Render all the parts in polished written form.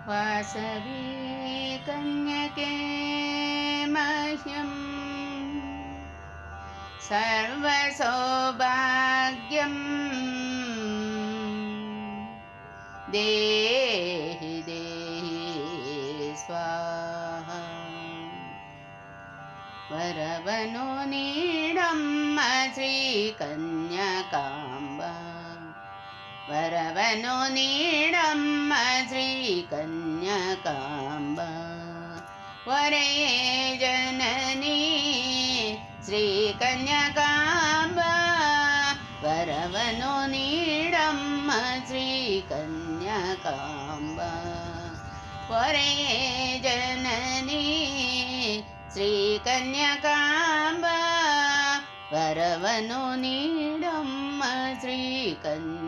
वासवी कन्यके मह्यं सर्वसौभाग्यं देहि देहि स्वाहा वरवनु नीडम्म श्रीकन्यकाम्ब वरवनु नीडम्म श्रीकन्यकाम्ब वरये जननी श्रीकन्यकाम्ब वरवनु नीडम्म श्रीकन्यकाम्ब वरये जननी श्रीकन्यकाम्ब वरवनु नीडम्म श्रीकन्यकाम्ब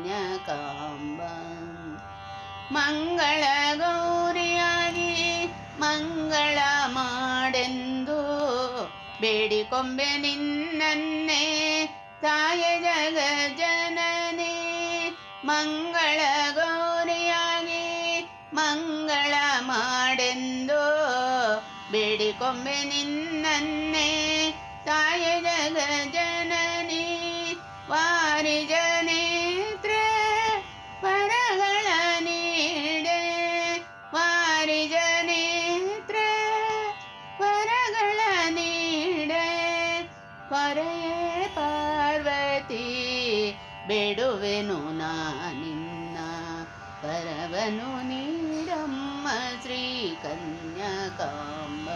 ಮಂಗಳ ಗೌರಿಯಾಗಿ ಮಂಗಳ ಮಾಡೆಂದು ಬೇಡಿಕೊಂಬೆ ನಿನ್ನನ್ನೇ ತಾಯ ಜಗ ಜನನಿ ಮಂಗಳ ಗೌರಿಯಾಗಿ ಮಂಗಳ ಮಾಡೆಂದು ಬೇಡಿಕೊಂಬೆ ನಿನ್ನನ್ನೇ ತಾಯ ಜಗ ಜನನಿ ವಾರಿಜನೇತ್ರ ವರಗಳ ನೀಡೆ ವಾರಿಜನೇತ್ರ ವರಗಳ ನೀಡೆ ಪೊರೆಯೇ ಪಾರ್ವತಿ ಬೇಡುವೆನು ನಾನಿನ್ನ ವರವನು ನೀಡಮ್ಮ ಶ್ರೀಕನ್ಯಕಾಂಬ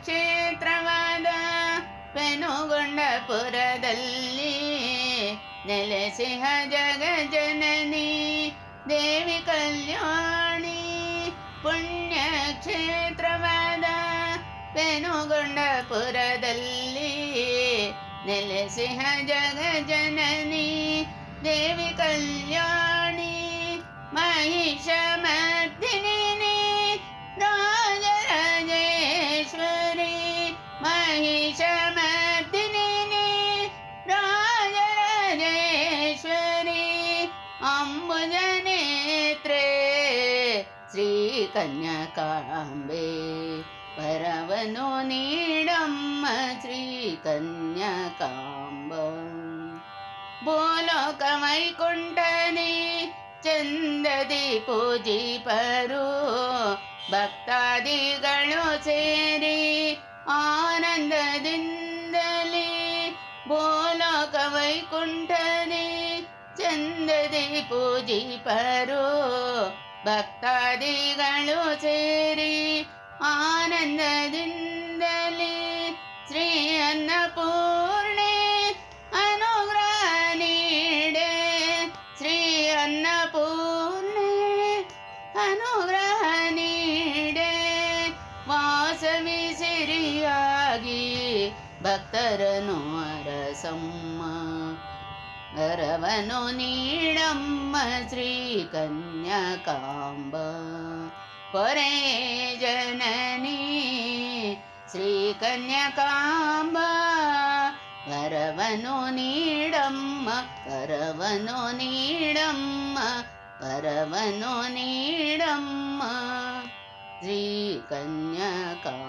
ಪುಣ್ಯಕ್ಷೇತ್ರವಾದ ಪೆನುಗೊಂಡಪುರದಲ್ಲಿ ನೆಲೆಸಿಹ ಜಗ ಜನನಿ ದೇವಿ ಕಲ್ಯಾಣಿ ಪುಣ್ಯಕ್ಷೇತ್ರವಾದ ಪೆನುಗೊಂಡಪುರದಲ್ಲಿ ನೆಲೆಸಿಹ ಜಗ ಜನನಿ ದೇವಿ ಕಲ್ಯಾಣಿ ಮಹಿಷ ಮರ್ದಿನಿ ರಾಜರಾಜೇಶ್ವರಿ ಮಹಿಷ ಮರ್ದಿನಿ ರಾಜರಾಜೇಶ್ವರಿ ಅಂಬುಜನೇತ್ರೇ ಶ್ರೀಕನ್ಯಕಾಂಬೆ ವರವನು ನೀಡಮ್ಮ ಶ್ರೀಕನ್ಯಕಾಂಬ ಭೂಲೋಕ ವೈಕುಂಠನೇ ಚಂದದಿ ಪೂಜಿಪರು ಭಕ್ತಾದಿಗಳು ಸೇರಿ ಆನಂದದಿಂದಲೇ ಭೂಲೋಕ ವೈಕುಂಠನೇ ಚಂದದಿ ಪೂಜಿಪರು ಭಕ್ತಾದಿಗಳು ಸೇರಿ ಆನಂದದಿಂದಲೇ ಶ್ರೀ ಅನ್ನಪೂರ್ಣೆ ಅನುಗ್ರಹ ನೀಡೆ ಶ್ರೀ ಅನ್ನಪೂರ್ಣೆ ಅನುಗ್ರಹ ನೀಡೆ ವಾಸವಿ ಸಿರಿಯಾಗಿ ಭಕ್ತರನು ಅರಸಮ್ಮ ವರವನು ನೀಡಮ್ಮ ಶ್ರೀಕನ್ಯಕಾಂಬ ಪೊರೆ ಜನನಿ ಶ್ರೀಕನ್ಯಕಾಂಬ ವರವನು ನೀಡಮ್ಮ ವರವನು ನೀಡಮ್ಮ ವರವನು ನೀಡಮ್ಮ ಶ್ರೀಕನ್ಯಕಾಂಬ